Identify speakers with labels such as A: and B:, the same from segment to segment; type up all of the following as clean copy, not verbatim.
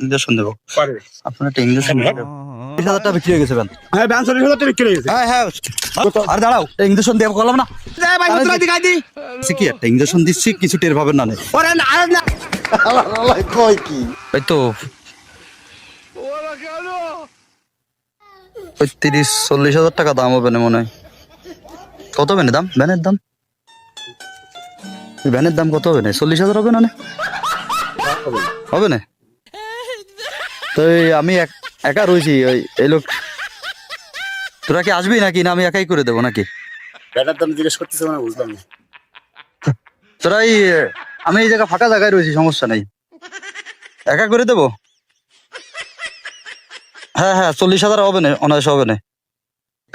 A: Injection দেবো। আপনার একটা ইঞ্জেকশন 30,000 টাকা বিক্রি হয়ে গেছে ভ্যান।
B: হ্যাঁ ভ্যান 40,000 টাকা বিক্রি হয়ে গেছে।
A: হ্যাঁ হ্যাঁ আর দাঁড়াও, ইঞ্জেকশন দেবো বললাম না।
B: ভাই কত দিগাই দি
A: কি একটা ইঞ্জেকশন দিচ্ছি, কিছু টের পাবেন না।
B: ওরে না আরে না
A: ওই তো 30-40,000 টাকা দাম হবে না মনে হয়। কত হবে না দাম ভ্যানের দাম? ভ্যানের দাম কত হবে না? 40,000 হবে না? হবে না তো আমি একা রয়েছি। ওই এই লোক তোরা কি আসবি নাকি না আমি একাই করে দেবো নাকি?
B: ভ্যানের দাম জিজ্ঞেস করতেছ না, বুঝলাম না।
A: তোরা আমি এই জায়গা ফাঁকা জায়গায় রয়েছি, সমস্যা নেই, একা করে দেবো। হ্যাঁ হ্যাঁ 40,000 হবে না, অনায়াসে হবে না।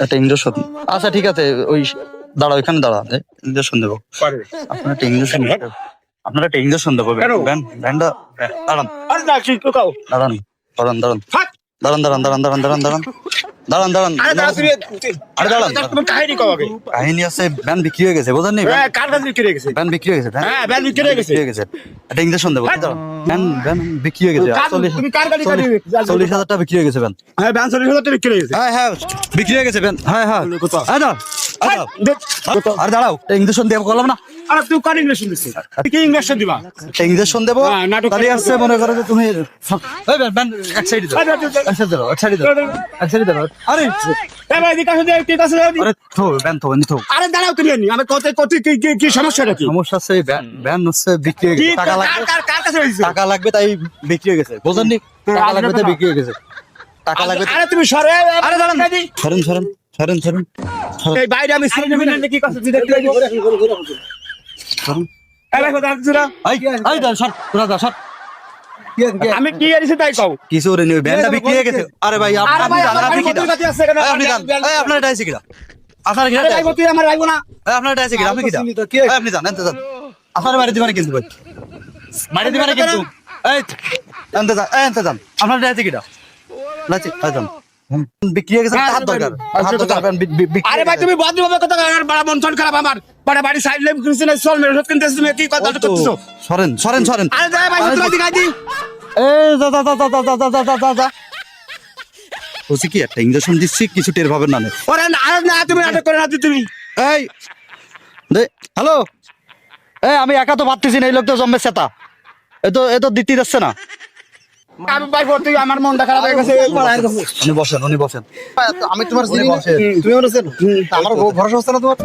A: একটা ইঞ্জেকশন, আচ্ছা ঠিক আছে, ওই দাঁড়াও এখানে দাঁড়া, ইঞ্জেকশন দেবো। আপনার একটা ইঞ্জেকশন আপনার একটা ইঞ্জেকশন দেবো। ভ্যানটা দাঁড়ান
B: আরে না কি কাও
A: দাঁড়ান দাঁড়ান দাঁড়ান দাঁড়ান দাঁড়ান দাঁড়ান দাঁড়ান দাঁড়ান দাঁড়ান দাঁড়ান দাঁড়ান
B: আরে দাঁড়া তুমি
A: আরে দাঁড়ান।
B: তুমি কাহিনী কও আগে।
A: কাহিনী আছে, ভ্যান বিক্রি হয়ে গেছে, বোঝেন নি?
B: হ্যাঁ কার কাছে বিক্রি হয়ে গেছে?
A: ভ্যান বিক্রি হয়ে গেছে।
B: হ্যাঁ ভ্যান বিক্রি হয়ে গেছে।
A: একটা ইঞ্জেকশন দেবো। ভ্যান বিক্রি হয়ে গেছে।
B: তুমি কার গাড়ি গাড়ি
A: 40,000 টাকা বিক্রি হয়ে গেছে ভ্যান।
B: হ্যাঁ ভ্যান 40,000 টাকা বিক্রি হয়ে গেছে।
A: হ্যাঁ হ্যাঁ বিক্রি হয়ে গেছে ভ্যান। হ্যাঁ হ্যাঁ আর দাঁড়াও, ইঞ্জেকশন দেবো বললাম না।
B: আরে তুই কোন ইংলিশ দিছিস? কি ইংলিশ দিবা?
A: একটা ইঞ্জেকশন দেবো,
B: হ্যাঁ, নাটক
A: তাহলে
B: করতে
A: আসছে মনে করো যে তুমি ভ্যান এক সাইডে দাও, এক সাইডে দাও, এক সাইডে দাও, এক সাইডে দাও। আরে
B: এ ভাই দি কাছে দে, কি কাছে দে?
A: আরে থো ভ্যান থো থো।
B: আরে দাঁড়াও তুমি নি, আমি কত কত কি সমস্যাটা কি?
A: সমস্যা আছে, ভ্যান হচ্ছে বিক্রি হয়ে
B: কি
A: গেছে, টাকা লাগবে,
B: কার কাছে হইছে?
A: টাকা লাগবে তাই বিক্রি হয়ে গেছে, বোঝেন নি? টাকা লাগবে তাই বিক্রি হয়ে গেছে, টাকা লাগবে।
B: আরে তুমি সরে,
A: আরে দাঁড়ান, সরেন সরেন সরেন সরেন।
B: এই বাইরে আমি সিনে নিবি কি কাছে তুই দেখতে লাগি? এই ভাই কথা জুরা
A: এই দাঁড়ান, সর তোরা যা, সর।
B: আমি কি এসে তাই কও?
A: কিছু রে নিও, ভ্যানটা বিক্রি হয়ে গেছে। আরে ভাই
B: আরে ভাই আমার
A: আপনি কি
B: কত কাছে আছে কেন?
A: আপনি জান, আপনার এটা আছে কিনা? আপনার কিনা?
B: আরে ভাই তুই আমার রাখবো না।
A: আপনার এটা আছে কিনা? আপনি কি জান? আপনি জান, এনতে জান। আপনার বাড়ি দিবানে কিন্তু ভাই, বাড়ি দিবানে কিন্তু। এই এনতে জান, এনতে জান। আপনার এটা আছে কিনা? লাচি যান। বিক্রি হয়ে গেছে, হাত দরকার, হাত দরকার।
B: আরে ভাই তুমি ভদ্রভাবে কথা কও, আমার বড় মন চল খারাপ আমার। বাড়ি সাইড লাইভ করেছ না, চল মেরে কিনতে তুমি কি কথা করতেছো?
A: সরেন সরেন সরেন।
B: আরে যাই ভাই তুই দিগাই দি।
A: এই যা যা যা যা যা যা যা যা যা। বলছি কি একটা ইঞ্জেকশন দিচ্ছি, কিছু টের পাবেন না।
B: ওরে না আরে না তুমি নাটক করে না তুমি।
A: এই হ্যালো, আমি একা তো পারতেছি না, এই লোক তো জম্মে সেতা, এ তো দিতে যাচ্ছে না।
B: আমি ভাই তুই আমার মনটা খারাপ হয়ে গেছে।
A: উনি বসেন, উনি বসেন।
C: আমি তোমার চিনি না, তুমি আমার চেনো, আমার ভরসা হচ্ছে না তোমার।